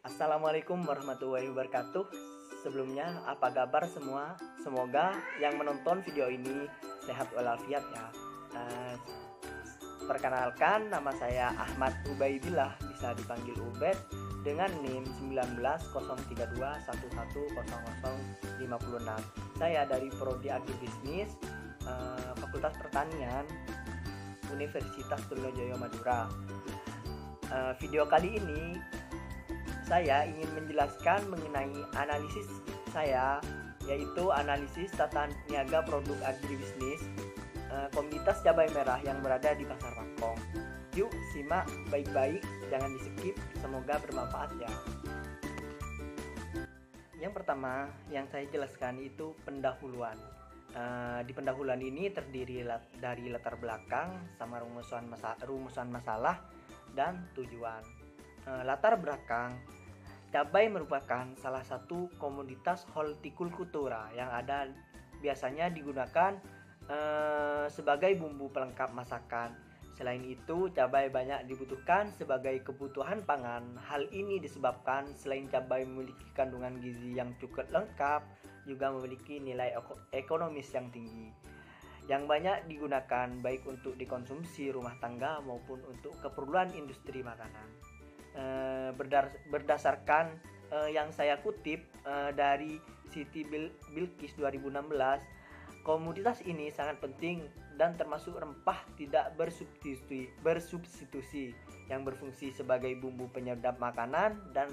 Assalamualaikum warahmatullahi wabarakatuh. Sebelumnya, apa kabar semua? Semoga yang menonton video ini sehat walafiat ya. Eh, Perkenalkan, nama saya Ahmad Ubaidillah, bisa dipanggil Ubed, dengan NIM 19,1101100056. Saya dari Prodi Agribisnis, Fakultas Pertanian, Universitas Trunojoyo Madura. Video kali ini saya ingin menjelaskan mengenai analisis saya, yaitu analisis tata niaga produk agribisnis komunitas cabai merah yang berada di Pasar Pakong. Yuk simak baik-baik, jangan di skip, semoga bermanfaat ya. Yang pertama yang saya jelaskan itu pendahuluan. Di pendahuluan ini terdiri dari latar belakang sama rumusan masalah dan tujuan. Latar belakang, cabai merupakan salah satu komoditas hortikultura yang biasanya digunakan sebagai bumbu pelengkap masakan. Selain itu, cabai banyak dibutuhkan sebagai kebutuhan pangan. Hal ini disebabkan selain cabai memiliki kandungan gizi yang cukup lengkap, juga memiliki nilai ekonomis yang tinggi, yang banyak digunakan baik untuk dikonsumsi rumah tangga maupun untuk keperluan industri makanan. Berdasarkan yang saya kutip dari Siti Bilqis 2016, komoditas ini sangat penting dan termasuk rempah tidak bersubstitusi yang berfungsi sebagai bumbu penyedap makanan dan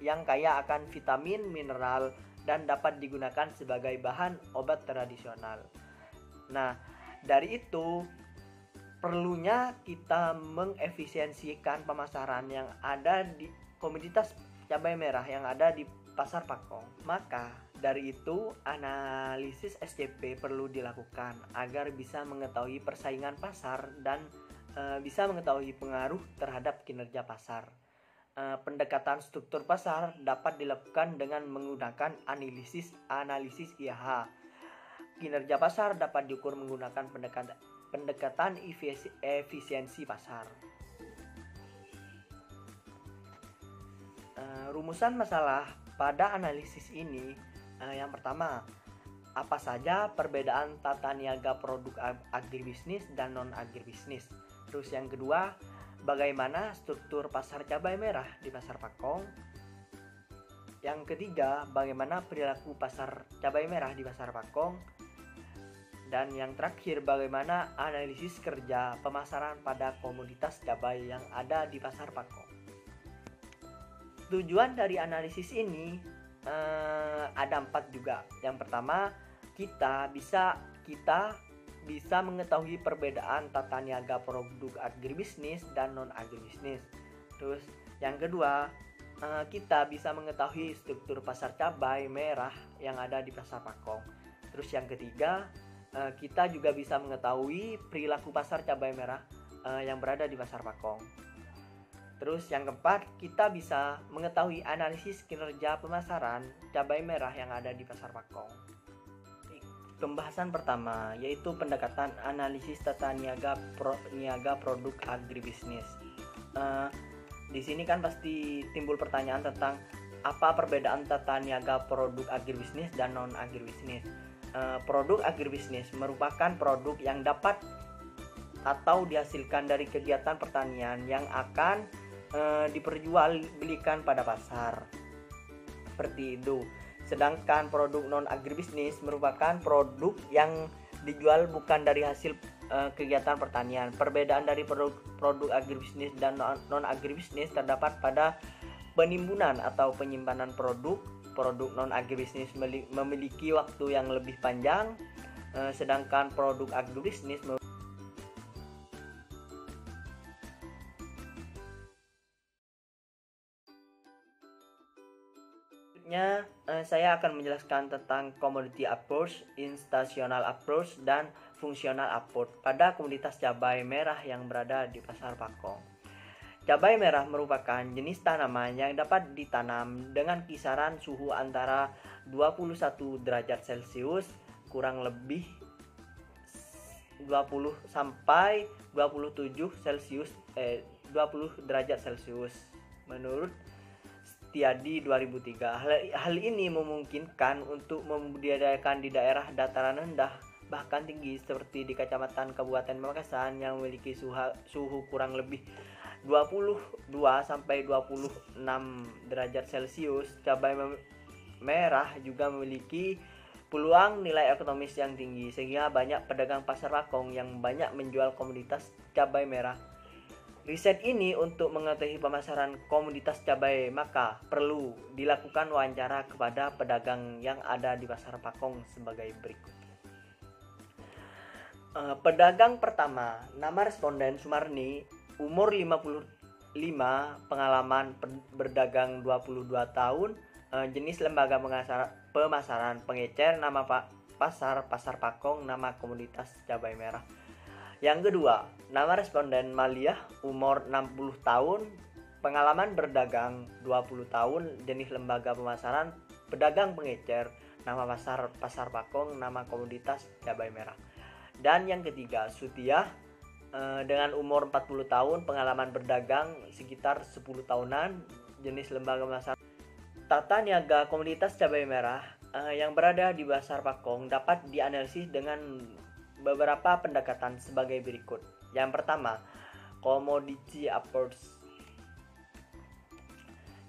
yang kaya akan vitamin, mineral, dan dapat digunakan sebagai bahan obat tradisional. Nah, dari itu perlunya kita mengefisiensikan pemasaran yang ada di komoditas cabai merah yang ada di Pasar Pakong. Maka dari itu analisis SCP perlu dilakukan agar bisa mengetahui persaingan pasar dan bisa mengetahui pengaruh terhadap kinerja pasar. Pendekatan struktur pasar dapat dilakukan dengan menggunakan analisis IAH. Kinerja pasar dapat diukur menggunakan pendekatan efisiensi pasar. Rumusan masalah pada analisis ini, yang pertama, apa saja perbedaan tata niaga produk agribisnis dan non agribisnis. Terus yang kedua, bagaimana struktur pasar cabai merah di Pasar Pakong. Yang ketiga, bagaimana perilaku pasar cabai merah di Pasar Pakong. Dan yang terakhir, bagaimana analisis kerja pemasaran pada komoditas cabai yang ada di Pasar Pakong. Tujuan dari analisis ini ada 4 juga. Yang pertama, kita bisa mengetahui perbedaan tata niaga produk agribisnis dan non agribisnis. Terus yang kedua, kita bisa mengetahui struktur pasar cabai merah yang ada di Pasar Pakong. Terus yang ketiga, kita juga bisa mengetahui perilaku pasar cabai merah yang berada di Pasar Pakong. Terus yang keempat, kita bisa mengetahui analisis kinerja pemasaran cabai merah yang ada di Pasar Pakong. Pembahasan pertama yaitu pendekatan analisis tata niaga produk agribisnis. Di sini kan pasti timbul pertanyaan tentang apa perbedaan tata niaga produk agribisnis dan non agribisnis. Produk agribisnis merupakan produk yang dapat atau dihasilkan dari kegiatan pertanian yang akan diperjualbelikan pada pasar, seperti itu. Sedangkan produk non agribisnis merupakan produk yang dijual bukan dari hasil kegiatan pertanian. Perbedaan dari produk agribisnis dan non agribisnis terdapat pada penimbunan atau penyimpanan produk. Produk non agribisnis memiliki waktu yang lebih panjang, sedangkan produk agribisnis saya akan menjelaskan tentang commodity approach, instational approach, dan functional approach pada komoditas cabai merah yang berada di Pasar Pakong. Cabai merah merupakan jenis tanaman yang dapat ditanam dengan kisaran suhu antara 21 derajat Celcius kurang lebih 20 sampai 27 Celcius 20 derajat Celcius menurut Setiadi 2003. Hal ini memungkinkan untuk membudidayakan di daerah dataran rendah bahkan tinggi seperti di Kecamatan Kabupaten Pamekasan yang memiliki suhu kurang lebih 22 sampai 26 derajat Celcius. Cabai merah juga memiliki peluang nilai ekonomis yang tinggi sehingga banyak pedagang pasar Pakong yang banyak menjual komoditas cabai merah. Riset ini untuk mengetahui pemasaran komoditas cabai maka perlu dilakukan wawancara kepada pedagang yang ada di pasar Pakong sebagai berikut. Pedagang pertama, nama responden Sumarni, umur 55, pengalaman berdagang 22 tahun, jenis lembaga pemasaran pengecer, nama pasar Pakong, nama komoditas cabai merah. Yang kedua, nama responden Maliah, umur 60 tahun, pengalaman berdagang 20 tahun, jenis lembaga pemasaran pedagang pengecer, nama pasar Pakong, nama komoditas cabai merah. Dan yang ketiga, Sutiah, dengan umur 40 tahun, pengalaman berdagang sekitar 10 tahunan, jenis lembaga pemasaran tata niaga komoditas cabai merah yang berada di pasar Pakong dapat dianalisis dengan beberapa pendekatan sebagai berikut. Yang pertama, commodity approach.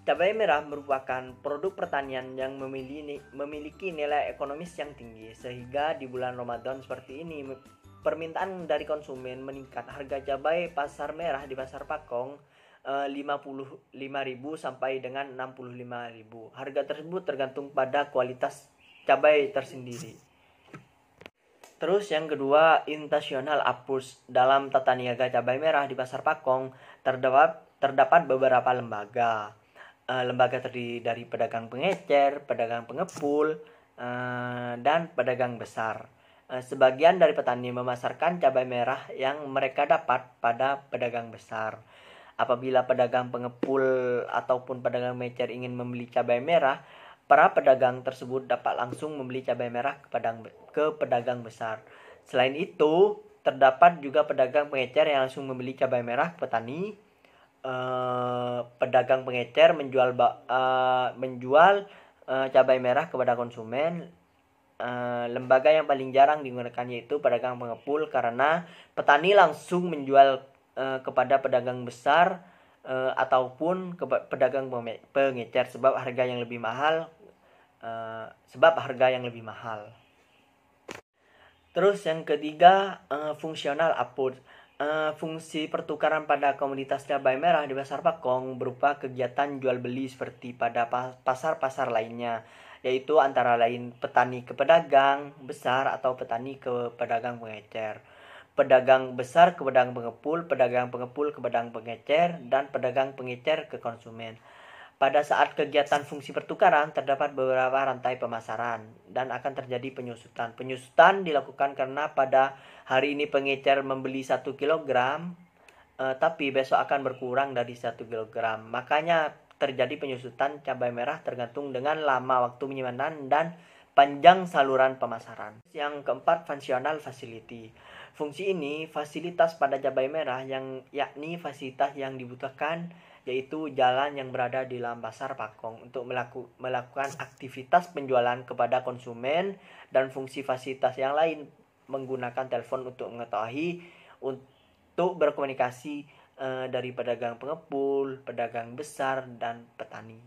Cabai merah merupakan produk pertanian yang memiliki nilai ekonomis yang tinggi, sehingga di bulan Ramadan seperti ini permintaan dari konsumen meningkat. Harga cabai pasar merah di pasar Pakong 55.000 sampai dengan 65.000. Harga tersebut tergantung pada kualitas cabai tersendiri. Terus yang kedua, international approach. Dalam tata niaga cabai merah di pasar Pakong terdapat beberapa lembaga. Lembaga terdiri dari pedagang pengecer, pedagang pengepul, dan pedagang besar. Sebagian dari petani memasarkan cabai merah yang mereka dapat pada pedagang besar. Apabila pedagang pengepul ataupun pedagang pengecer ingin membeli cabai merah, para pedagang tersebut dapat langsung membeli cabai merah ke pedagang besar. Selain itu, terdapat juga pedagang pengecer yang langsung membeli cabai merah ke petani. Pedagang pengecer menjual cabai merah kepada konsumen. Lembaga yang paling jarang digunakan yaitu pedagang pengepul karena petani langsung menjual kepada pedagang besar ataupun ke pedagang pengecer sebab harga yang lebih mahal. Terus yang ketiga, fungsional approach. Fungsi pertukaran pada komoditas cabai merah di pasar Pakong berupa kegiatan jual beli seperti pada pasar-pasar lainnya, yaitu antara lain petani ke pedagang besar atau petani ke pedagang pengecer, pedagang besar ke pedagang pengepul ke pedagang pengecer, dan pedagang pengecer ke konsumen. Pada saat kegiatan fungsi pertukaran terdapat beberapa rantai pemasaran dan akan terjadi penyusutan. Penyusutan dilakukan karena pada hari ini pengecer membeli 1 kg, tapi besok akan berkurang dari 1 kg. Makanya terjadi penyusutan cabai merah tergantung dengan lama waktu penyimpanan dan panjang saluran pemasaran. Yang keempat, functional facility. Fungsi ini fasilitas pada cabai merah yakni fasilitas yang dibutuhkan yaitu jalan yang berada di dalam pasar Pakong untuk melakukan aktivitas penjualan kepada konsumen, dan fungsi fasilitas yang lain menggunakan telepon untuk mengetahui untuk berkomunikasi dari pedagang pengepul, pedagang besar, dan petani.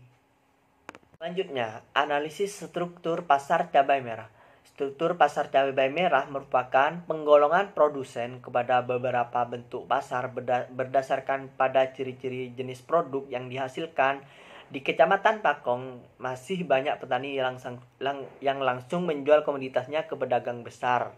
Selanjutnya, analisis struktur pasar cabai merah. Struktur pasar cabai merah merupakan penggolongan produsen kepada beberapa bentuk pasar berdasarkan pada ciri-ciri jenis produk yang dihasilkan. Di Kecamatan Pakong masih banyak petani yang langsung menjual komoditasnya ke pedagang besar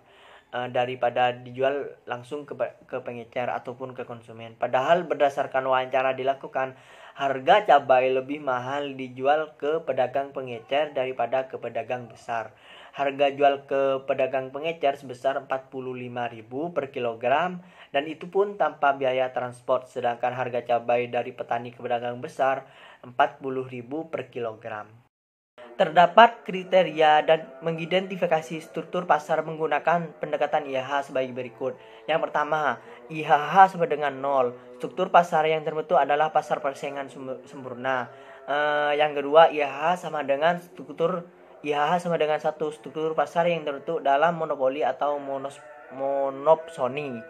daripada dijual langsung ke pengecer ataupun ke konsumen. Padahal berdasarkan wawancara dilakukan, harga cabai lebih mahal dijual ke pedagang pengecer daripada ke pedagang besar. Harga jual ke pedagang pengecer sebesar 45.000 per kilogram, dan itu pun tanpa biaya transport, sedangkan harga cabai dari petani ke pedagang besar 40.000 per kilogram. Terdapat kriteria dan mengidentifikasi struktur pasar menggunakan pendekatan IHH sebagai berikut. Yang pertama, IHH sama dengan 0. Struktur pasar yang terbentuk adalah pasar persaingan sempurna. Yang kedua, IHH sama dengan 1. Struktur pasar yang terbentuk dalam monopoli atau monopsoni.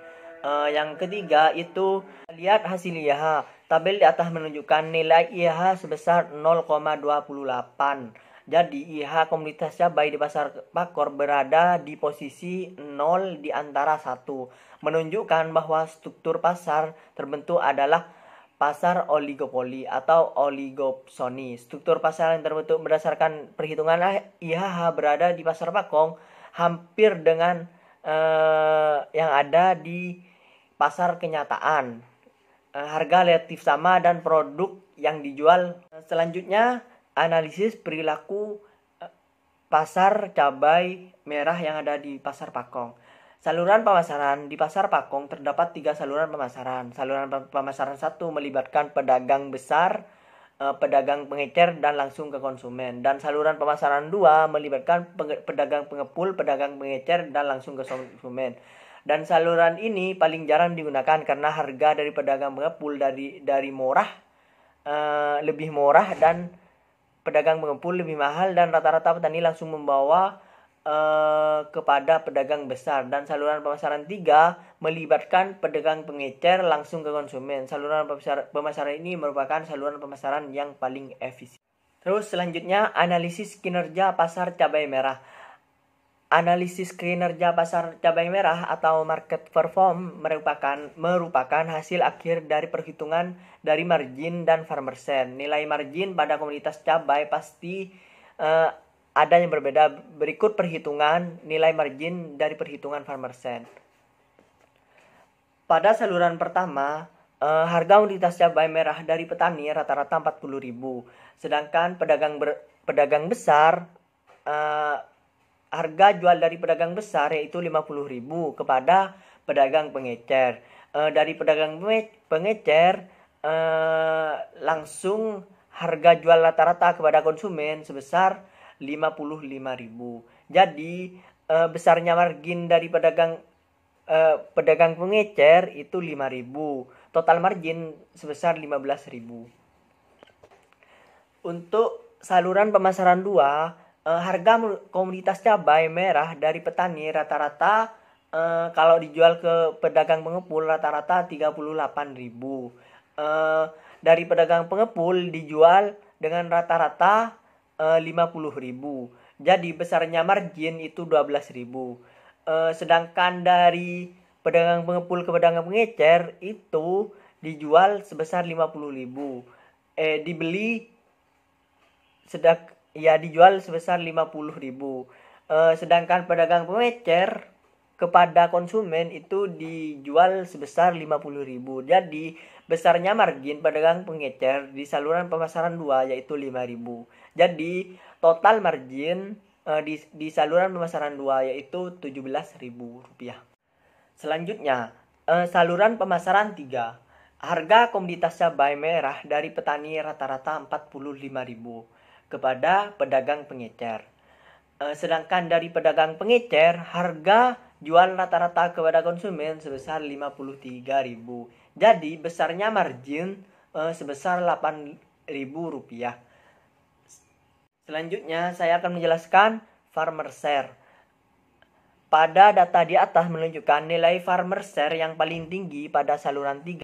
Yang ketiga itu lihat hasil IHH. Tabel di atas menunjukkan nilai IHH sebesar 0,28. Jadi IHH komoditas cabai di pasar Pakor berada di posisi 0 di antara 1, menunjukkan bahwa struktur pasar terbentuk adalah pasar oligopoli atau oligopsoni. Struktur pasar yang terbentuk berdasarkan perhitungan IHH berada di pasar Pakong hampir dengan yang ada di pasar kenyataan. Harga relatif sama dan produk yang dijual. Selanjutnya, analisis perilaku pasar cabai merah yang ada di pasar Pakong. Saluran pemasaran di pasar Pakong terdapat 3 saluran pemasaran. Saluran pemasaran 1 melibatkan pedagang besar, pedagang pengecer dan langsung ke konsumen. Dan saluran pemasaran 2 melibatkan pedagang pengepul, pedagang pengecer dan langsung ke konsumen. Dan saluran ini paling jarang digunakan karena harga dari pedagang pengepul dari murah lebih murah dan pedagang pengepul lebih mahal, dan rata-rata petani langsung membawa kepada pedagang besar. Dan saluran pemasaran 3 melibatkan pedagang pengecer langsung ke konsumen. Saluran pemasaran ini merupakan saluran pemasaran yang paling efisien. Terus selanjutnya, analisis kinerja pasar cabai merah. Analisis kinerja pasar cabai merah atau market perform merupakan hasil akhir dari perhitungan dari margin dan farmer share. Nilai margin pada komoditas cabai pasti ada yang berbeda. Berikut perhitungan nilai margin dari perhitungan farmer share. Pada saluran pertama, harga komoditas cabai merah dari petani rata-rata 40.000. Sedangkan pedagang besar harga jual dari pedagang besar yaitu 50.000 kepada pedagang pengecer. Dari pedagang pengecer langsung harga jual rata-rata kepada konsumen sebesar 55.000. Jadi besarnya margin dari pedagang pengecer itu 5.000. Total margin sebesar 15.000. Untuk saluran pemasaran 2, harga komoditas cabai merah dari petani rata-rata kalau dijual ke pedagang pengepul rata-rata 38.000. Dari pedagang pengepul dijual dengan rata-rata 50.000. Jadi besarnya margin itu 12.000. Sedangkan dari pedagang pengepul ke pedagang pengecer itu dijual sebesar 50.000. Dijual sebesar 50.000. Sedangkan pedagang pengecer kepada konsumen itu dijual sebesar 50.000. Jadi besarnya margin pedagang pengecer di saluran pemasaran 2 yaitu 5.000. Jadi total margin di saluran pemasaran 2 yaitu Rp17.000. Selanjutnya, saluran pemasaran 3. Harga komoditas cabai merah dari petani rata-rata 45.000 kepada pedagang pengecer. Sedangkan dari pedagang pengecer, harga jual rata-rata kepada konsumen sebesar Rp53.000. Jadi besarnya margin sebesar Rp8.000. Selanjutnya saya akan menjelaskan farmer share. Pada data di atas menunjukkan nilai farmer share yang paling tinggi pada saluran 3